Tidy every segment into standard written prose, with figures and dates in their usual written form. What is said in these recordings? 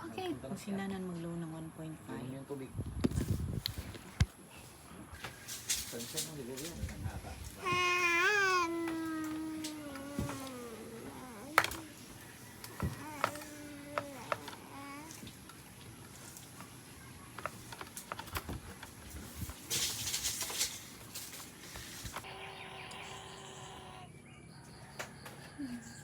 Okay. Kung sinanan mag-low ng 1.5. Yung tubig. Pansin mo, ligaw yan.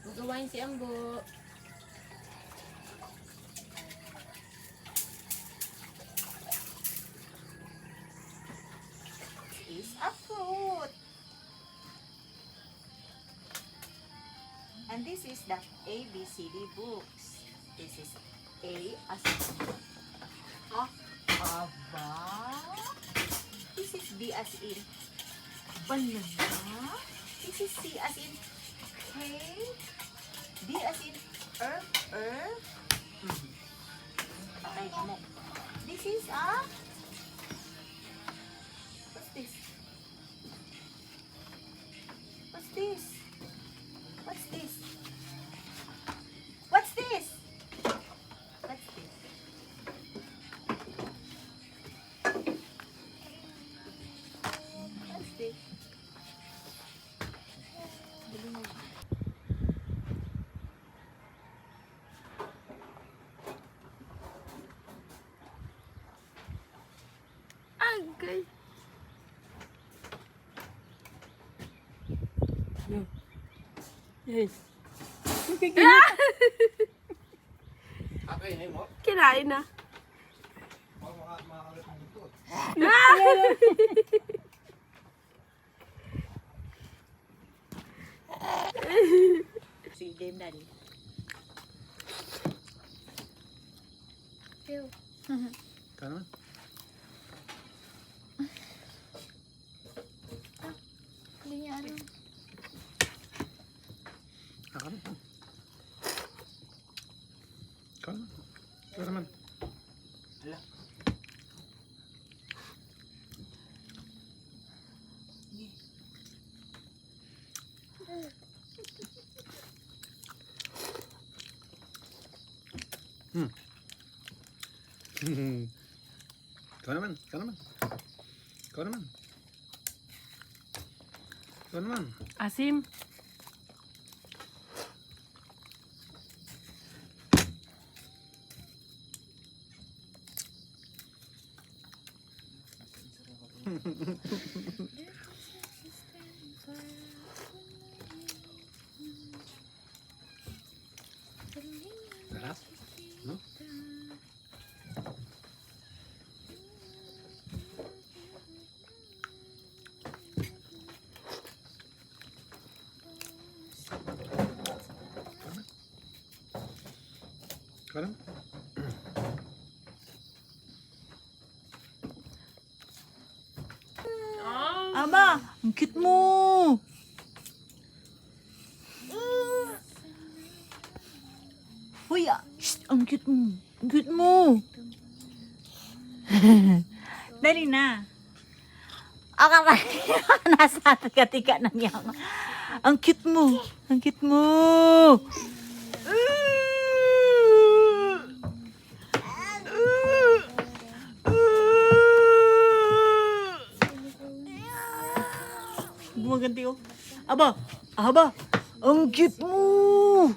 Magawain si Ambo. Is a fruit. And this is the ABCD books. This is A as in aba. This is B as in banana. This is C as in cake. D as in earth. Okay, mo. This is a what's this? What's this? What's this? What's this? What's this? What's this? Agay. Yes. Okay, hindi mo. Kinain na. Makakalit mo ito. Si Dame Daddy. Kanan? Hindi niya ano. Kanan? Kanan? Kanan? Ala. Kau naman, kau naman. Kau naman. Kau naman. Asim. Sarap? No? Kau naman. Aba, ang cute mo. Hoy, shh, ang cute mo. Ang cute mo. Dali na. Akaray, nasa tika na niya. Ang cute mo. Ang cute mo. Gumaganti ko. Aba, ang cute mo.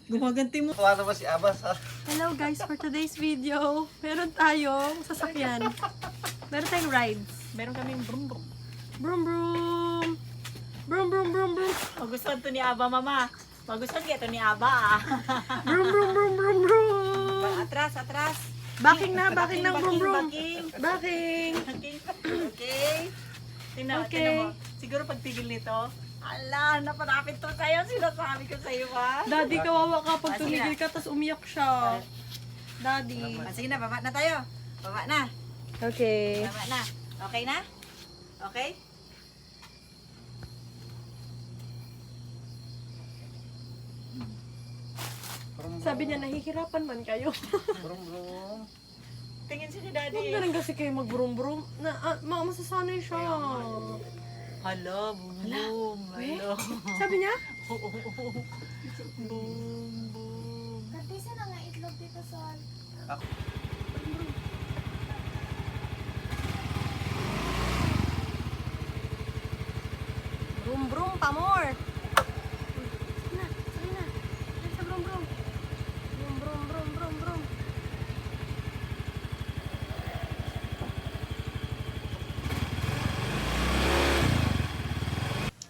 Gumaganti mo. Wala naman si Abbas ha. Hello guys, for today's video, meron tayong sasakyan. Meron tayong rides. Meron kaming brum brum. Brum brum. Brum brum brum brum. Magustuhan to ni Aba, mama. Magustuhan kaya to ni Aba, ah. Brum brum brum brum brum. Atras. Backing na brum brum. Backing. Backing. Okay. Tingnan, Okay. tingnan mo. Siguro pag tigil nito, ala, napanapit to sa'yo. Sinasabi ko sa'yo, ha? Daddy, kawawa ka pag Ah, sige tumigil ka, tapos umiyak siya. Daddy. Sige na, baba na tayo. Baba na. Okay. Baba na. Okay na? Okay? Sabi niya, nahihirapan man kayo. Brum brum. Tingin siya ni Huwag Daddy. na rin kasi kayo mag-brum-brum. Masasanay siya. Hala, boom, boom. Hala. Sabi niya? Boom, boom. Brum brum pa more. Sige na, sige na. Dali sa brum brum. Brum brum brum brum brum.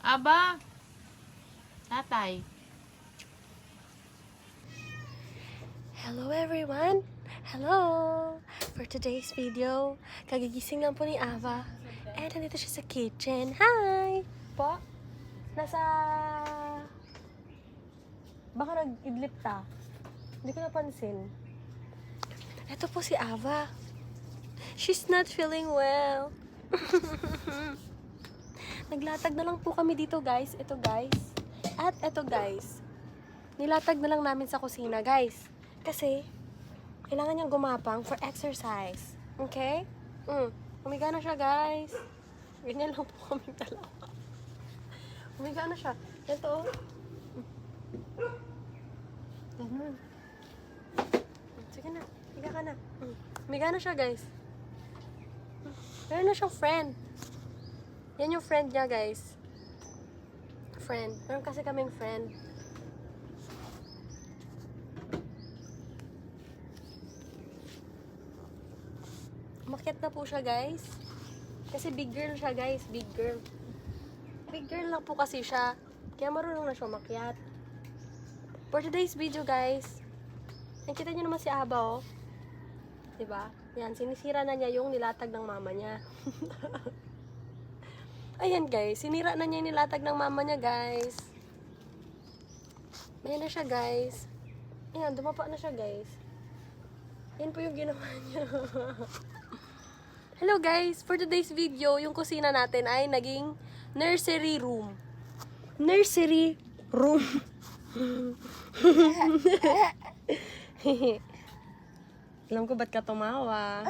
Aba! Tatay. Hello everyone! Hello! For today's video, kagigising lang po ni Ava. And nandito siya sa kitchen. Hi! Po? Nasa... Baka nag-idlip ta. Hindi ko napansin. Ito po si Ava. She's not feeling well. Naglatag na lang po kami dito guys. Ito guys. At ito guys. Nilatag na lang namin sa kusina guys. Kasi, kailangan niyang gumapang for exercise. Okay? Umiga na siya, guys. Ganyan lang po kami dalawa. Umiga na siya. Ito, oh. Ganun. Sige na. Umiga ka na. Umiga na siya, guys. Meron na siyang friend. Yan yung friend niya, guys. Friend. Meron kasi kaming friend. Umakyat na po siya, guys. Kasi big girl siya, guys. Big girl. Big girl lang po kasi siya. Kaya marunong na siya umakyat. For today's video, guys, nakita niyo naman si Aba, oh. Diba? Yan, sinisira na niya yung nilatag ng mama niya. Ayan, guys. Sinira na niya yung nilatag ng mama niya, guys. Ayan na siya, guys. Ayan, dumapa na siya, guys. Yan po yung ginawa niya. Hello guys! For today's video, yung kusina natin ay naging nursery room. Nursery room. Alam ko ba't ka tumawa.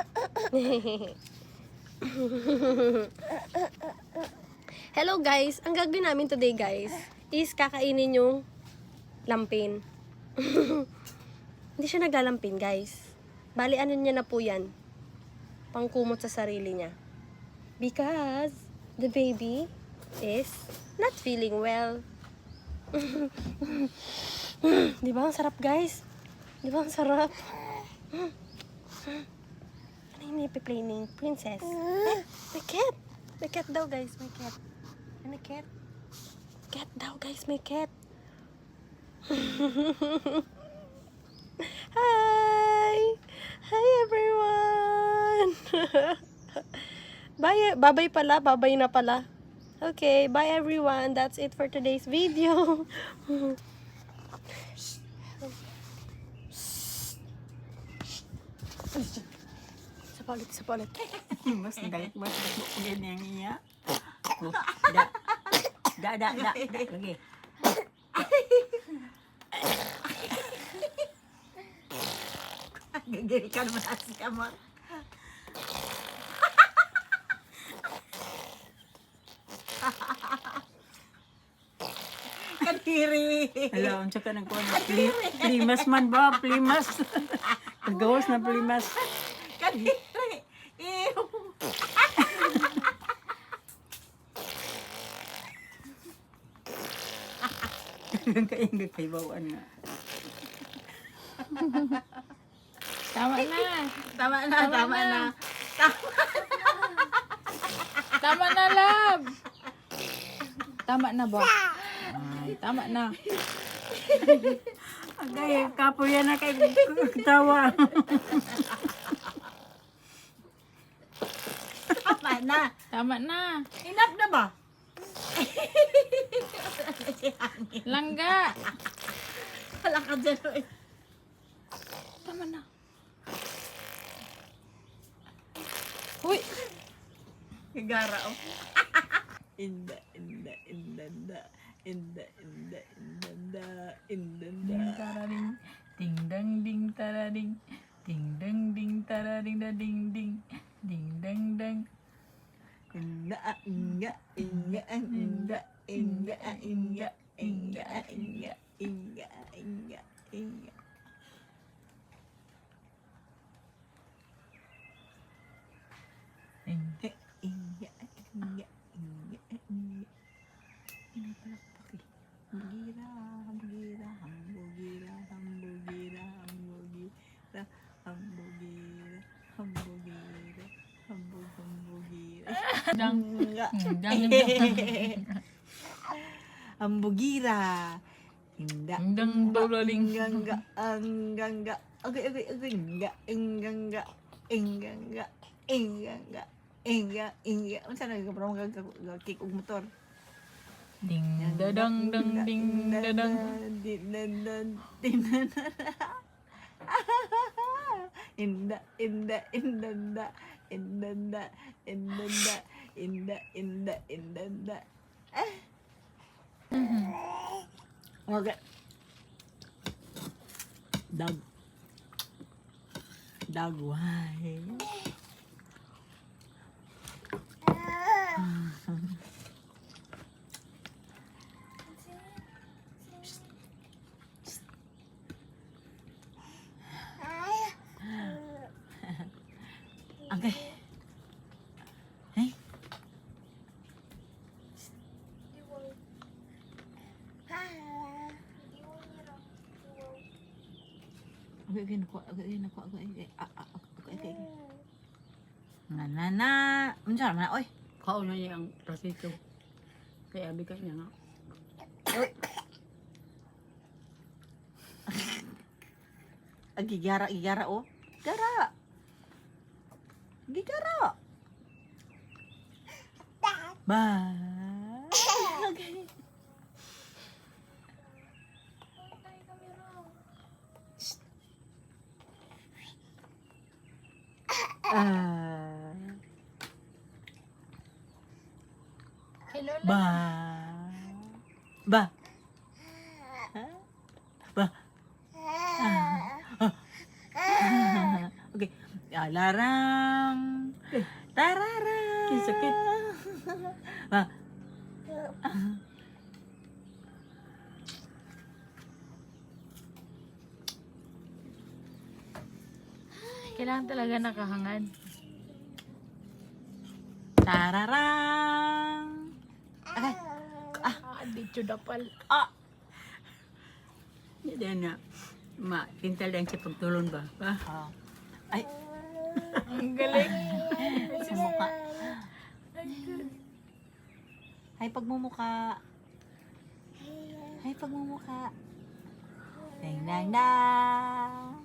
Hello guys! Ang gagawin namin today guys is kakainin yung lampin. Hindi siya naglalampin guys. Bali ano niya na po yan. Pangkumot sa sarili niya. Because the baby is not feeling well. Di ba ang sarap guys? Di ba ang sarap? Ano yung nipiplaining? Princess? My cat! My cat daw guys, my cat. My cat? Cat daw guys, my cat. Hi! Hi everyone! Bye! Babay pala, babay na pala. Okay, bye everyone. That's it for today's video. Sa palit, sa palit. Mas galit mas ganyan niya. Da. Lagi. Gagawin ka naman siya mo. Kadiri. Alam, tsaka nagkuhan. Plimas man ba? Plimas. Pagawas na plimas. Kadiri. Ew. Kayang gagkaibawaan nga. Tama na. Tama na. Tama na, love. Tama na ba? Ay, tama na. Agay, kapoy yan na kay tawa. Tama na. Tama na. Enough na ba? Langga. Wala ka dyan. Oy. Tama na. Uy. Gagara, oh. Inda. Ding tararing. Ding dang ding tararing. Ding dang ding tararing da ding ding. Ding dang dang. Inga. Hambugira, hambugira, hambugira, hambugira, hambugira, hambugira, hambugira, hambugira. Dang. Enggak. Dang. Hambugira. Enggak. Dang dolaling. Enggak. Enggak. Oke, enggak. Enggak. Enggak. Enggak. Unsa na pernah gagakik og motor? Ding dadang dang ding dadang. Indah, indah, indah, indah, indah, indah, indah, indah, indah, indah, indah. Oke. Dag wae. Oke. Hey. Okay. Nana, unsa man oy? Kao na niya ang rasito. Kaya abi ka niya nga. Gigara oh. Gara. Gigara. Ba. Okay. Hello Ba. Ba. Ba. Okay. Larang. Tararang. Sakit. Ba. Kailangan talaga nakahangad. Tararang. Okay. Dito dapal. Hindi na pintal lang siya pagtulon ba? Ay, Ang galing. sa mukha. Ay, pagmumuka. Ay, pagmumuka. Ding dang dang.